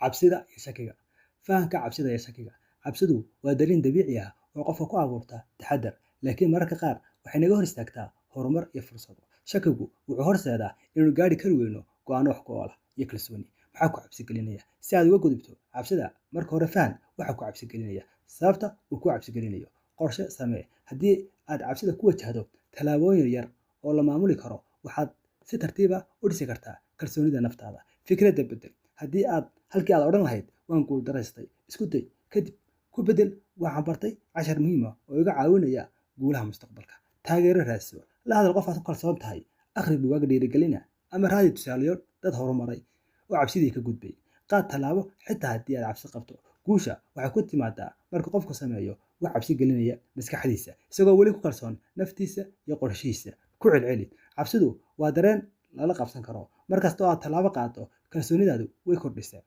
cabsida iyo shakiga. Fahamka cabsida iyo shakiga. Cabsidu waa dareen dabiici ah oo qofka ku abuurta taxaddar, laakiin mararka qaar waxay naga hor istaagtaa horumar iyo fursado. Shakigu wuxuu horseedaa inaynu gaari kari weyno go'aano wax ku ool ah iyo kalsooni. Maxaa ku cabsi gelinaya? Si aad uga gudubto cabsida, marka hore faham waxa ku cabsi gelinaya, sababta uu ku cabsi gelinayo. Qorshe samee. Haddii aad cabsida ku wajahdo tallaabooyin yar oo la maamuli karo, waxaad si tartiib ah u dhisi kartaa kalsoonida naftaada. Fikradda beddel. Haddii aad halkii aad odhan lahayd waan guuldareystay, isku day kadib ku beddel waxaan bartay cashar muhiim ah oo iga caawinaya guulaha mustaqbalka. Taageero raadso. La hadal qof aad ku kalsoon tahay, akhri buugaag dhiirigelina ama raadi tusaalayaal dad horumaray oo cabsidii ka gudbay. Qaad tallaabo xitaa haddii aad cabsi qabto. Guusha waxay ku timaadaa marka qofku sameeyo wax cabsi gelinaya maskaxdiisa, isagoo weli ku kalsoon naftiisa iyo qorshihiisa. Ku celceli. Cabsidu waa dareen lala qabsan karo. Markasta oo aad tallaabo qaaddo, kalsoonidaadu way kordhisaa.